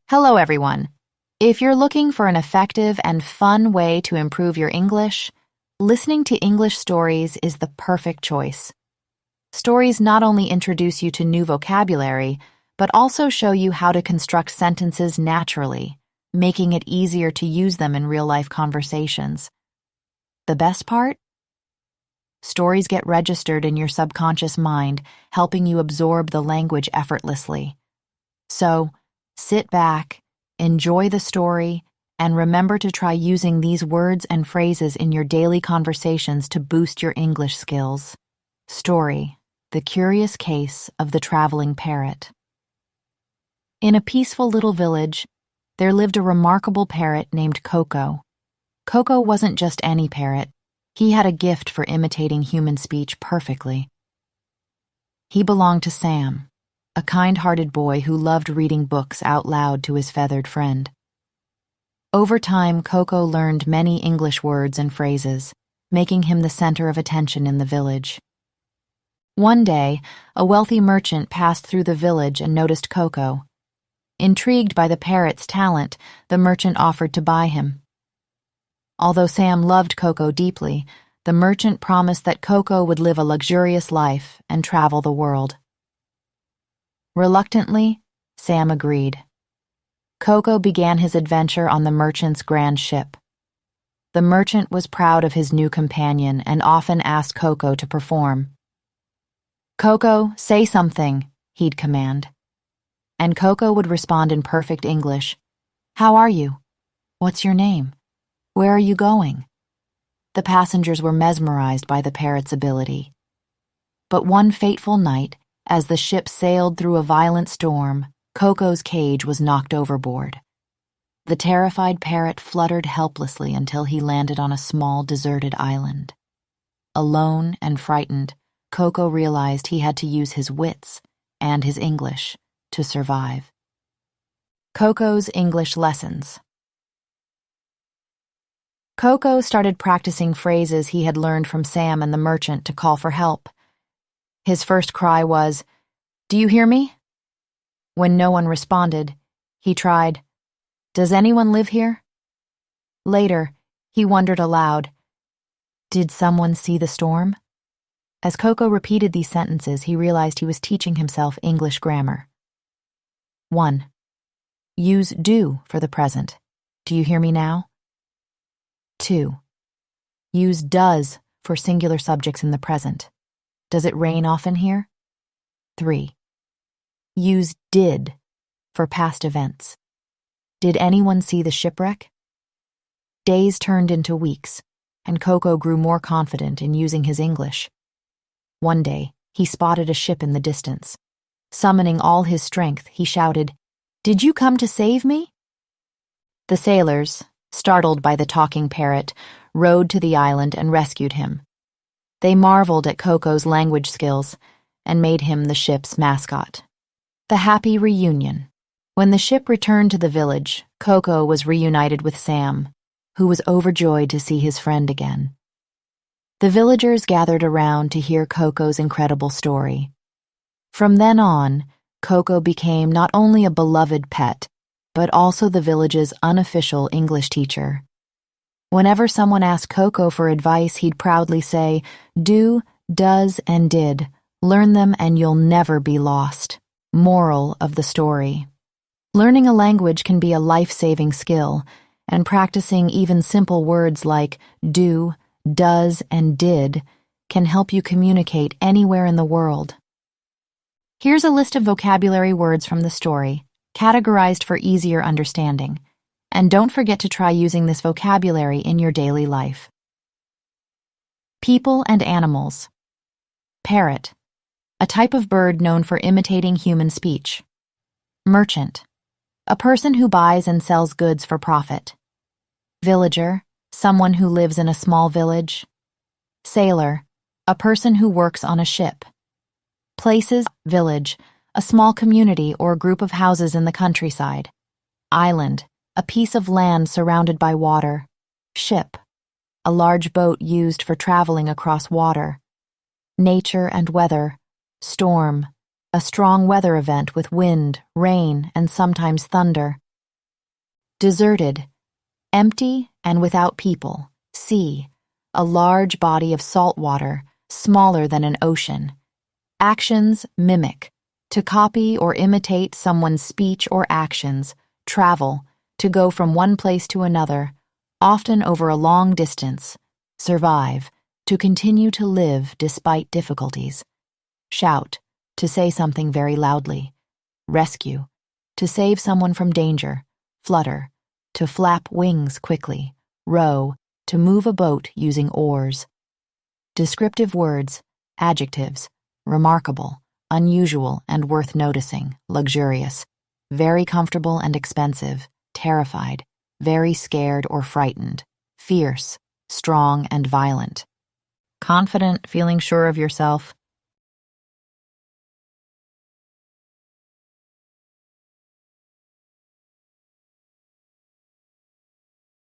Hello, everyone. If you're looking for an effective and fun way to improve your English, listening to English stories is the perfect choice. Stories not only introduce you to new vocabulary, but also show you how to construct sentences naturally, making it easier to use them in real-life conversations. The best part? Stories get registered in your subconscious mind, helping you absorb the language effortlessly. So, sit back, enjoy the story, and remember to try using these words and phrases in your daily conversations to boost your English skills. Story: The Curious Case of the Traveling Parrot. In a peaceful little village, there lived a remarkable parrot named Coco. Coco wasn't just any parrot. He had a gift for imitating human speech perfectly. He belonged to Sam, a kind-hearted boy who loved reading books out loud to his feathered friend. Over time, Coco learned many English words and phrases, making him the center of attention in the village. One day, a wealthy merchant passed through the village and noticed Coco. Intrigued by the parrot's talent, the merchant offered to buy him. Although Sam loved Coco deeply, the merchant promised that Coco would live a luxurious life and travel the world. Reluctantly, Sam agreed. Coco began his adventure on the merchant's grand ship. The merchant was proud of his new companion and often asked Coco to perform. "Coco, say something," he'd command. And Coco would respond in perfect English. "How are you? What's your name? Where are you going?" The passengers were mesmerized by the parrot's ability. But one fateful night, as the ship sailed through a violent storm, Coco's cage was knocked overboard. The terrified parrot fluttered helplessly until he landed on a small, deserted island. Alone and frightened, Coco realized he had to use his wits and his English to survive. Coco's English lessons. Coco started practicing phrases he had learned from Sam and the merchant to call for help. His first cry was, "Do you hear me?" When no one responded, he tried, "Does anyone live here?" Later, he wondered aloud, "Did someone see the storm?" As Coco repeated these sentences, he realized he was teaching himself English grammar. 1. Use do for the present. Do you hear me now? 2. Use does for singular subjects in the present. Does it rain often here? 3. Use did for past events. Did anyone see the shipwreck? Days turned into weeks, and Coco grew more confident in using his English. One day, he spotted a ship in the distance. Summoning all his strength, he shouted, "Did you come to save me?" The sailors, startled by the talking parrot, rowed to the island and rescued him. They marveled at Coco's language skills and made him the ship's mascot. The happy reunion. When the ship returned to the village, Coco was reunited with Sam, who was overjoyed to see his friend again. The villagers gathered around to hear Coco's incredible story. From then on, Coco became not only a beloved pet, but also the village's unofficial English teacher. Whenever someone asked Coco for advice, he'd proudly say, "Do, does, and did. Learn them and you'll never be lost." Moral of the story. Learning a language can be a life-saving skill, and practicing even simple words like do, does, and did can help you communicate anywhere in the world. Here's a list of vocabulary words from the story, categorized for easier understanding. And don't forget to try using this vocabulary in your daily life. People and animals. Parrot, a type of bird known for imitating human speech. Merchant, a person who buys and sells goods for profit. Villager, someone who lives in a small village. Sailor, a person who works on a ship. Places, village, a small community or group of houses in the countryside. Island, a piece of land surrounded by water. Ship, a large boat used for traveling across water. Nature and weather. Storm, a strong weather event with wind, rain, and sometimes thunder. Deserted, empty and without people. Sea, a large body of salt water, smaller than an ocean. Actions, mimic, to copy or imitate someone's speech or actions. Travel, to go from one place to another, often over a long distance. Survive, to continue to live despite difficulties. Shout, to say something very loudly. Rescue, to save someone from danger. Flutter, to flap wings quickly. Row, to move a boat using oars. Descriptive words, adjectives, remarkable, unusual and worth noticing, luxurious, very comfortable and expensive, terrified, very scared or frightened, fierce, strong and violent. Confident, feeling sure of yourself,